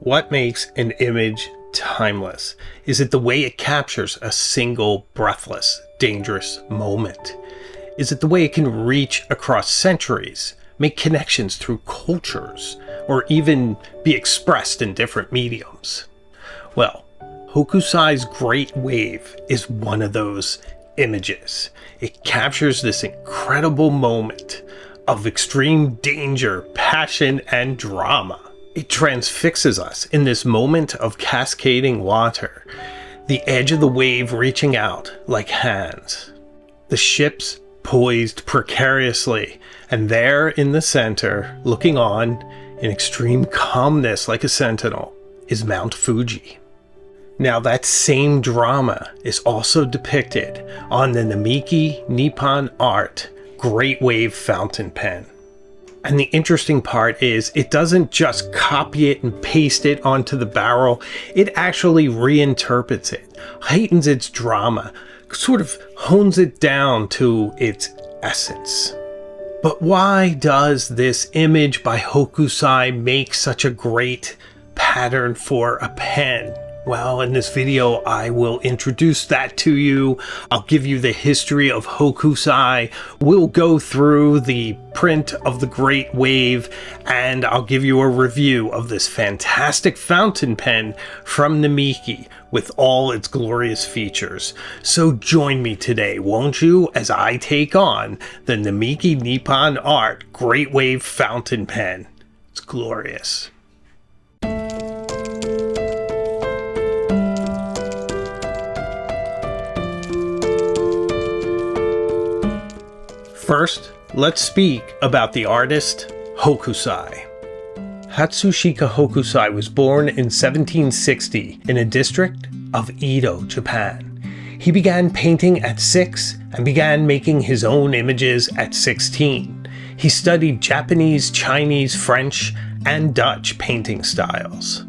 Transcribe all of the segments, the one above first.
What makes an image timeless? Is it the way it captures a single breathless, dangerous moment? Is it the way it can reach across centuries, make connections through cultures, or even be expressed in different mediums? Well, Hokusai's Great Wave is one of those images. It captures this incredible moment of extreme danger, passion, and drama. It transfixes us in this moment of cascading water, the edge of the wave reaching out like hands. The ship's poised precariously, and there in the center, looking on in extreme calmness like a sentinel, is Mount Fuji. Now that same drama is also depicted on the Namiki Nippon Art Great Wave fountain pen. And the interesting part is it doesn't just copy it and paste it onto the barrel, it actually reinterprets it, heightens its drama, sort of hones it down to its essence. But why does this image by Hokusai make such a great pattern for a pen? Well, in this video, I will introduce that to you. I'll give you the history of Hokusai. We'll go through the print of the Great Wave, and I'll give you a review of this fantastic fountain pen from Namiki with all its glorious features. So join me today, won't you, as I take on the Namiki Nippon Art Great Wave fountain pen. It's glorious. First, let's speak about the artist Hokusai. Hatsushika Hokusai was born in 1760 in a district of Edo, Japan. He began painting at 6 and began making his own images at 16. He studied Japanese, Chinese, French, and Dutch painting styles.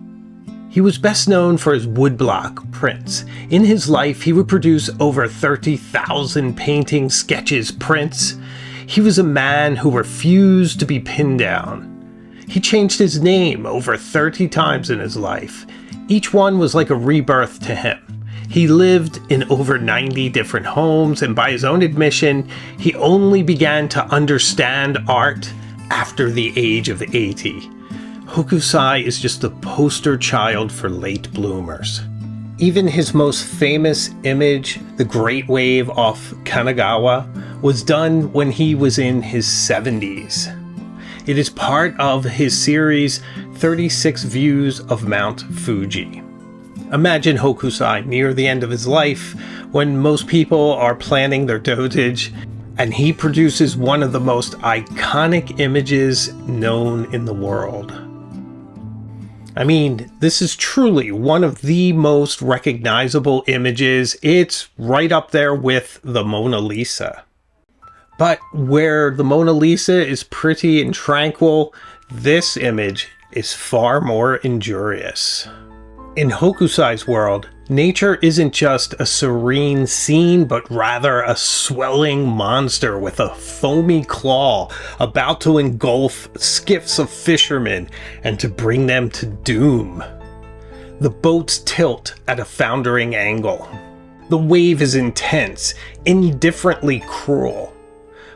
He was best known for his woodblock prints. In his life, he would produce over 30,000 paintings, sketches, prints. He was a man who refused to be pinned down. He changed his name over 30 times in his life. Each one was like a rebirth to him. He lived in over 90 different homes, and by his own admission, he only began to understand art after the age of 80. Hokusai is just the poster child for late bloomers. Even his most famous image, the Great Wave off Kanagawa, was done when he was in his 70s. It is part of his series 36 Views of Mount Fuji. Imagine Hokusai near the end of his life when most people are planning their dotage, and he produces one of the most iconic images known in the world. I mean, this is truly one of the most recognizable images. It's right up there with the Mona Lisa. But where the Mona Lisa is pretty and tranquil, this image is far more injurious. In Hokusai's world, nature isn't just a serene scene, but rather a swelling monster with a foamy claw about to engulf skiffs of fishermen and to bring them to doom. The boats tilt at a foundering angle. The wave is intense, indifferently cruel.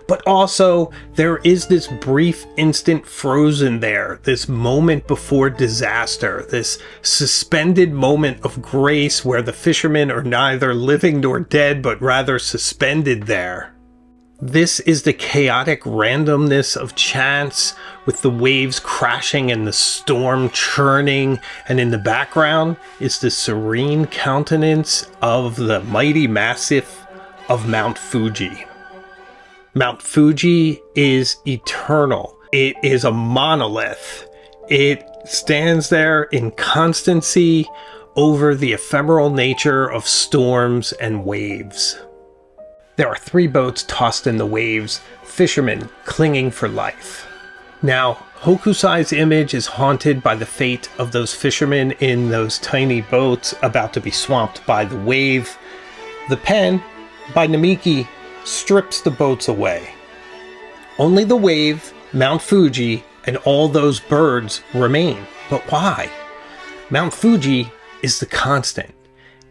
But also, there is this brief instant frozen there, this moment before disaster, this suspended moment of grace where the fishermen are neither living nor dead, but rather suspended there. This is the chaotic randomness of chance, with the waves crashing and the storm churning, and in the background is the serene countenance of the mighty massif of Mount Fuji. Mount Fuji is eternal. It is a monolith. It stands there in constancy over the ephemeral nature of storms and waves. There are 3 boats tossed in the waves, fishermen clinging for life. Now, Hokusai's image is haunted by the fate of those fishermen in those tiny boats about to be swamped by the wave. The pen, by Namiki, strips the boats away. Only the wave, Mount Fuji, and all those birds remain. But why? Mount Fuji is the constant.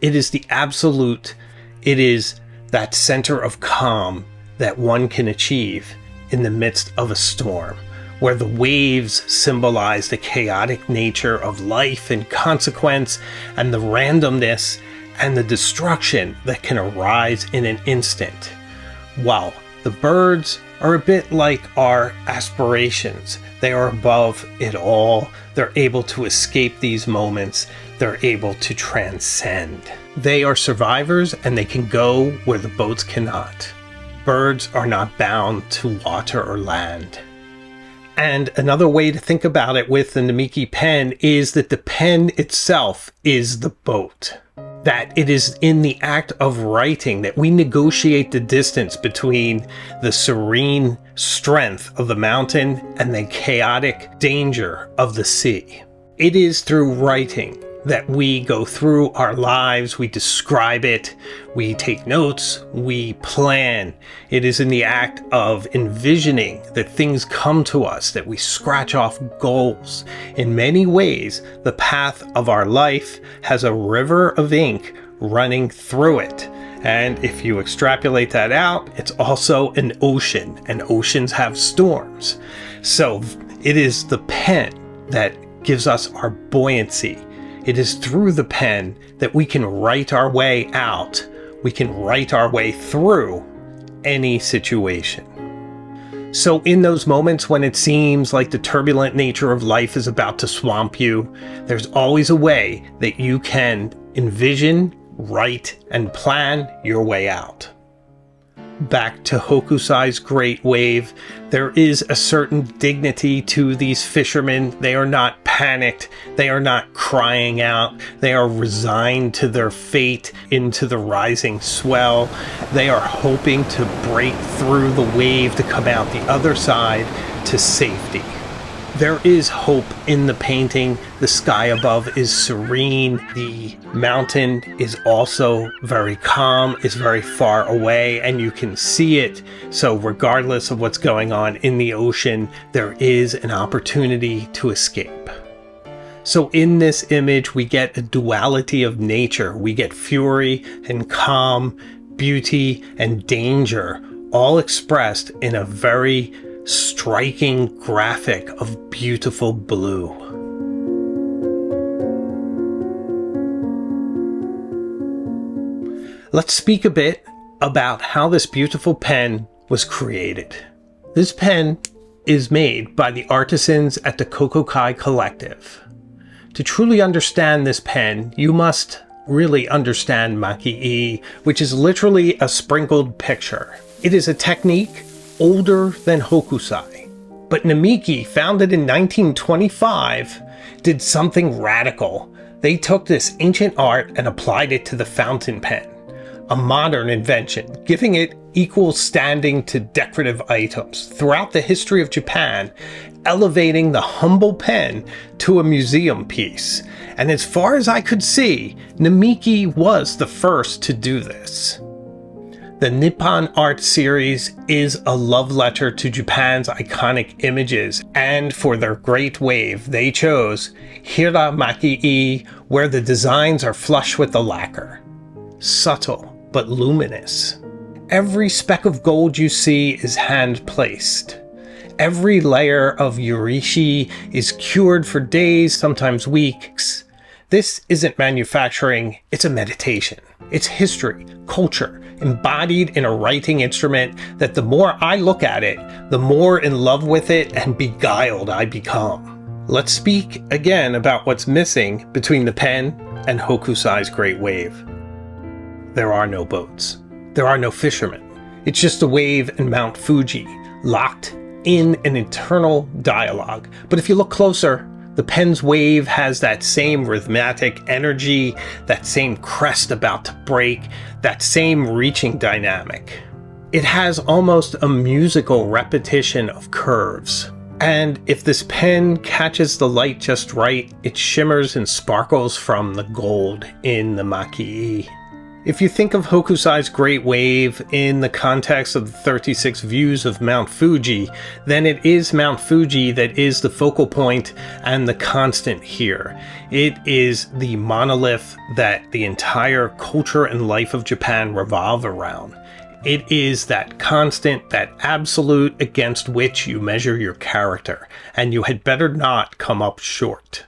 It is the absolute. It is that center of calm that one can achieve in the midst of a storm, where the waves symbolize the chaotic nature of life and consequence and the randomness and the destruction that can arise in an instant, while the birds are a bit like our aspirations. They are above it all. They're able to escape these moments. They're able to transcend. They are survivors and they can go where the boats cannot. Birds are not bound to water or land. And another way to think about it with the Namiki pen is that the pen itself is the boat. That it is in the act of writing that we negotiate the distance between the serene strength of the mountain and the chaotic danger of the sea. It is through writing that we go through our lives, we describe it, we take notes, we plan. It is in the act of envisioning that things come to us, that we scratch off goals. In many ways, the path of our life has a river of ink running through it. And if you extrapolate that out, it's also an ocean, and oceans have storms. So it is the pen that gives us our buoyancy. It is through the pen that we can write our way out. We can write our way through any situation. So in those moments when it seems like the turbulent nature of life is about to swamp you, there's always a way that you can envision, write, and plan your way out. Back to Hokusai's Great Wave, there is a certain dignity to these fishermen. They are not panicked. They are not crying out. They are resigned to their fate into the rising swell. They are hoping to break through the wave to come out the other side to safety. There is hope in the painting. The sky above is serene. The mountain is also very calm, is very far away, and you can see it. So regardless of what's going on in the ocean, there is an opportunity to escape. So in this image, we get a duality of nature. We get fury and calm, beauty and danger, all expressed in a very striking graphic of beautiful blue. Let's speak a bit about how this beautiful pen was created. This pen is made by the artisans at the Hokusai Collective. To truly understand this pen, you must really understand Maki-E, which is literally a sprinkled picture. It is a technique older than Hokusai, but Namiki, founded in 1925, did something radical. They took this ancient art and applied it to the fountain pen, a modern invention, giving it equal standing to decorative items throughout the history of Japan, elevating the humble pen to a museum piece. And as far as I could see, Namiki was the first to do this. The Nippon Art series is a love letter to Japan's iconic images, and for their Great Wave, they chose Hira Maki-E, where the designs are flush with the lacquer. Subtle, but luminous. Every speck of gold you see is hand-placed. Every layer of urishi is cured for days, sometimes weeks. This isn't manufacturing, it's a meditation. It's history, culture, embodied in a writing instrument that the more I look at it, the more in love with it and beguiled I become. Let's speak again about what's missing between the pen and Hokusai's Great Wave. There are no boats. There are no fishermen. It's just a wave and Mount Fuji, locked in an eternal dialogue. But if you look closer, the pen's wave has that same rhythmic energy, that same crest about to break, that same reaching dynamic. It has almost a musical repetition of curves. And if this pen catches the light just right, it shimmers and sparkles from the gold in the Maki-E. If you think of Hokusai's Great Wave in the context of the 36 views of Mount Fuji, then it is Mount Fuji that is the focal point and the constant here. It is the monolith that the entire culture and life of Japan revolve around. It is that constant, that absolute against which you measure your character, and you had better not come up short.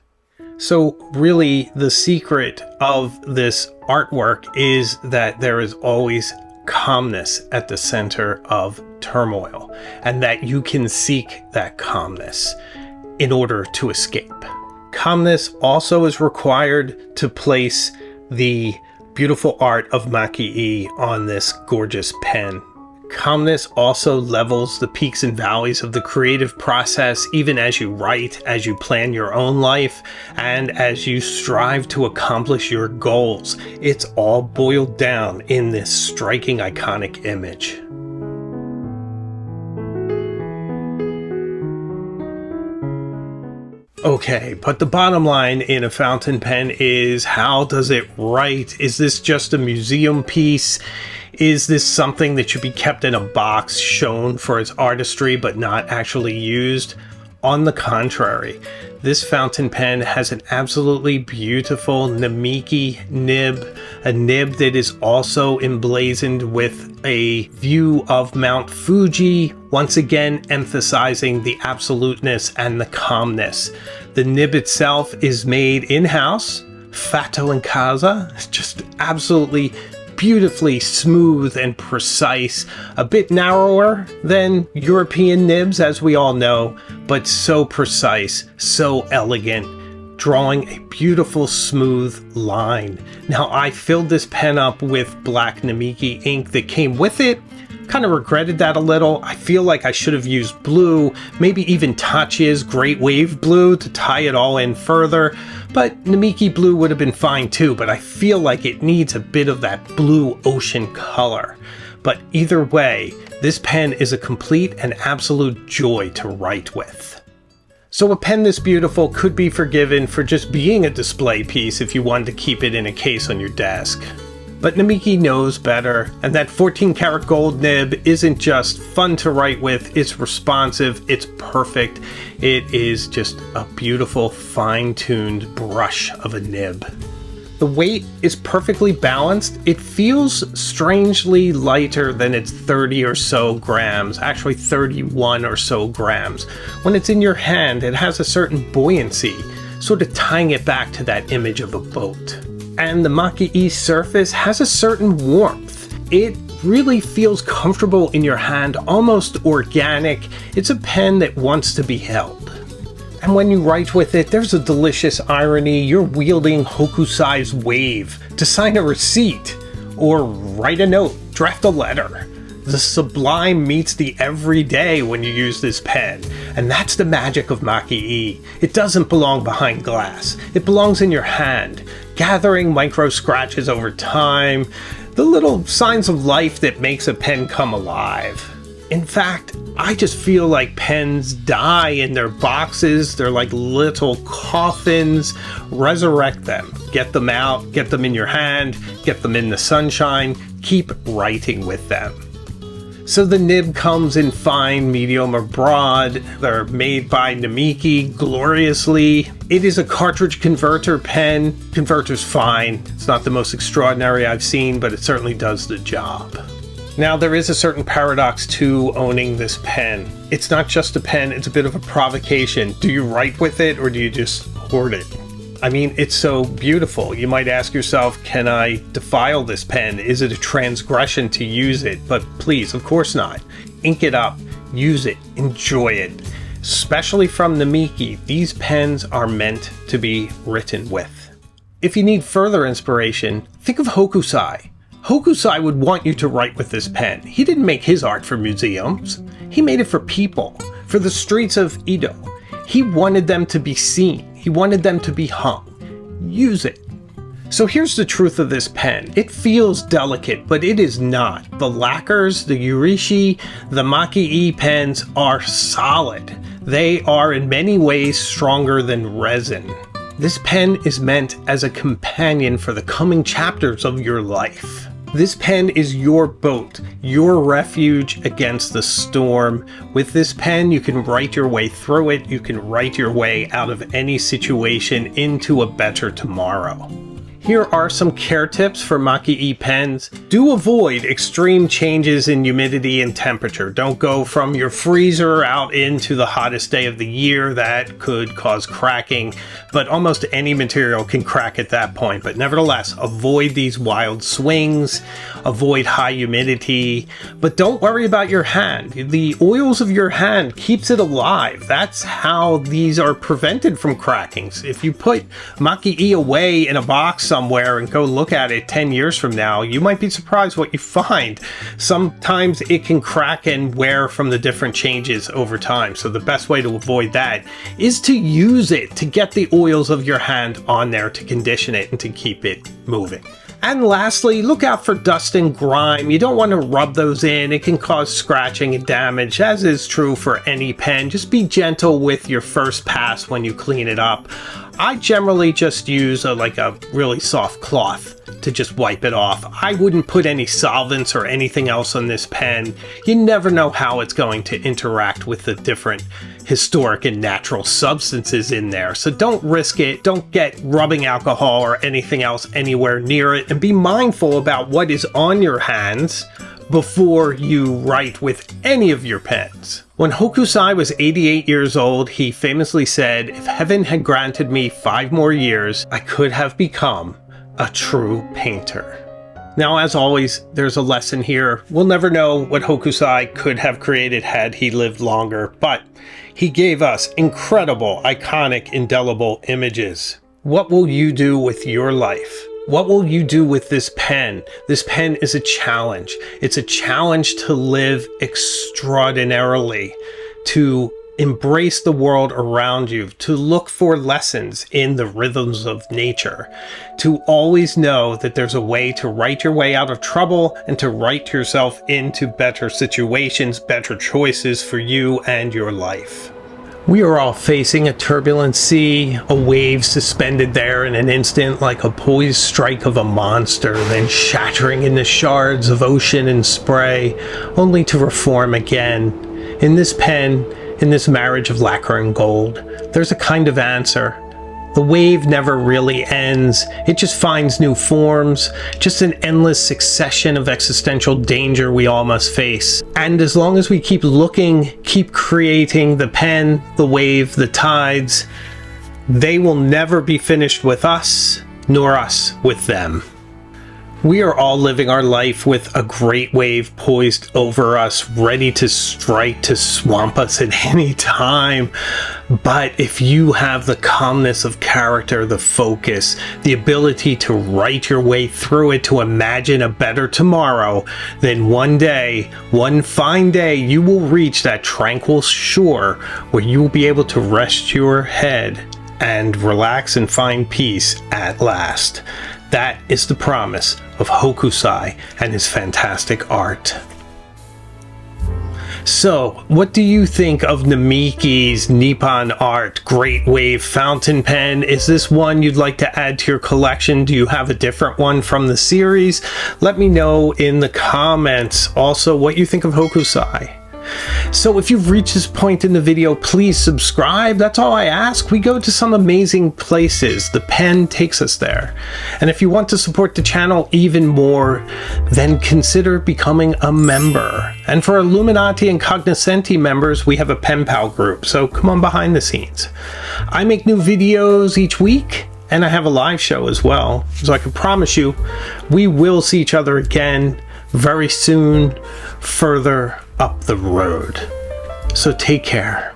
So really, the secret of this artwork is that there is always calmness at the center of turmoil, and that you can seek that calmness in order to escape. Calmness also is required to place the beautiful art of Maki-E on this gorgeous pen. Calmness also levels the peaks and valleys of the creative process, even as you write, as you plan your own life, and as you strive to accomplish your goals. It's all boiled down in this striking, iconic image. Okay, but the bottom line in a fountain pen is, how does it write? Is this just a museum piece? Is this something that should be kept in a box, shown for its artistry, but not actually used? On the contrary, this fountain pen has an absolutely beautiful Namiki nib, a nib that is also emblazoned with a view of Mount Fuji, once again emphasizing the absoluteness and the calmness. The nib itself is made in-house, fatto in casa, just absolutely beautifully smooth and precise, a bit narrower than European nibs, as we all know, but so precise, so elegant, drawing a beautiful smooth line. Now, I filled this pen up with black Namiki ink that came with it. Kind of regretted that a little. I feel like I should have used blue, maybe even Tachia's Great Wave blue to tie it all in further, but Namiki blue would have been fine too, but I feel like it needs a bit of that blue ocean color. But either way, this pen is a complete and absolute joy to write with. So a pen this beautiful could be forgiven for just being a display piece if you wanted to keep it in a case on your desk. But Namiki knows better, and that 14-karat gold nib isn't just fun to write with, it's responsive, it's perfect. It is just a beautiful, fine-tuned brush of a nib. The weight is perfectly balanced. It feels strangely lighter than its 30 or so grams, actually 31 or so grams. When it's in your hand, it has a certain buoyancy, sort of tying it back to that image of a boat. And the Maki-E surface has a certain warmth. It really feels comfortable in your hand, almost organic. It's a pen that wants to be held. And when you write with it, there's a delicious irony. You're wielding Hokusai's wave to sign a receipt, or write a note, draft a letter. The sublime meets the everyday when you use this pen, and that's the magic of Maki-E. It doesn't belong behind glass. It belongs in your hand, gathering micro scratches over time, the little signs of life that makes a pen come alive. In fact, I just feel like pens die in their boxes. They're like little coffins. Resurrect them. Get them out, get them in your hand, get them in the sunshine, keep writing with them. So the nib comes in fine, medium, or broad. They're made by Namiki gloriously. It is a cartridge converter pen. Converter's fine. It's not the most extraordinary I've seen, but it certainly does the job. Now, there is a certain paradox to owning this pen. It's not just a pen, it's a bit of a provocation. Do you write with it, or do you just hoard it? I mean, it's so beautiful. You might ask yourself, can I defile this pen? Is it a transgression to use it? But please, of course not. Ink it up, use it, enjoy it. Especially from Namiki, these pens are meant to be written with. If you need further inspiration, think of Hokusai. Hokusai would want you to write with this pen. He didn't make his art for museums. He made it for people, for the streets of Edo. He wanted them to be seen. He wanted them to be hung. Use it. So here's the truth of this pen. It feels delicate, but it is not. The lacquers, the Urishi, the Maki-E pens are solid. They are in many ways stronger than resin. This pen is meant as a companion for the coming chapters of your life. This pen is your boat, your refuge against the storm. With this pen, you can write your way through it. You can write your way out of any situation into a better tomorrow. Here are some care tips for Maki-E pens. Do avoid extreme changes in humidity and temperature. Don't go from your freezer out into the hottest day of the year. That could cause cracking, but almost any material can crack at that point. But nevertheless, avoid these wild swings, avoid high humidity, but don't worry about your hand. The oils of your hand keeps it alive. That's how these are prevented from cracking. If you put Maki-E away in a box somewhere and go look at it 10 years from now, you might be surprised what you find. Sometimes it can crack and wear from the different changes over time. So the best way to avoid that is to use it to get the oils of your hand on there, to condition it and to keep it moving. And lastly, look out for dust and grime. You don't want to rub those in. It can cause scratching and damage, as is true for any pen. Just be gentle with your first pass when you clean it up. I generally just use a really soft cloth to just wipe it off. I wouldn't put any solvents or anything else on this pen. You never know how it's going to interact with the different historic and natural substances in there. So don't risk it. Don't get rubbing alcohol or anything else anywhere near it, and be mindful about what is on your hands before you write with any of your pens. When Hokusai was 88 years old, he famously said, "If heaven had granted me 5 more years, I could have become a true painter." Now, as always, there's a lesson here. We'll never know what Hokusai could have created had he lived longer, but he gave us incredible, iconic, indelible images. What will you do with your life? What will you do with this pen? This pen is a challenge. It's a challenge to live extraordinarily, to embrace the world around you, to look for lessons in the rhythms of nature, to always know that there's a way to write your way out of trouble and to write yourself into better situations, better choices for you and your life. We are all facing a turbulent sea, a wave suspended there in an instant like a poised strike of a monster, then shattering into shards of ocean and spray, only to reform again. In this pen, in this marriage of lacquer and gold, there's a kind of answer. The wave never really ends. It just finds new forms, just an endless succession of existential danger we all must face. And as long as we keep looking, keep creating, the pen, the wave, the tides, they will never be finished with us, nor us with them. We are all living our life with a great wave poised over us, ready to strike, to swamp us at any time. But if you have the calmness of character, the focus, the ability to write your way through it, to imagine a better tomorrow, then one day, one fine day, you will reach that tranquil shore where you will be able to rest your head and relax and find peace at last. That is the promise of Hokusai and his fantastic art. So, what do you think of Namiki's Nippon Art Great Wave fountain pen? Is this one you'd like to add to your collection? Do you have a different one from the series? Let me know in the comments also what you think of Hokusai. So if you've reached this point in the video, please subscribe. That's all I ask. We go to some amazing places. The pen takes us there. And if you want to support the channel even more, then consider becoming a member. And for Illuminati and Cognoscenti members, we have a pen pal group. So come on behind the scenes. I make new videos each week, and I have a live show as well. So I can promise you, we will see each other again very soon, further up the road. So take care.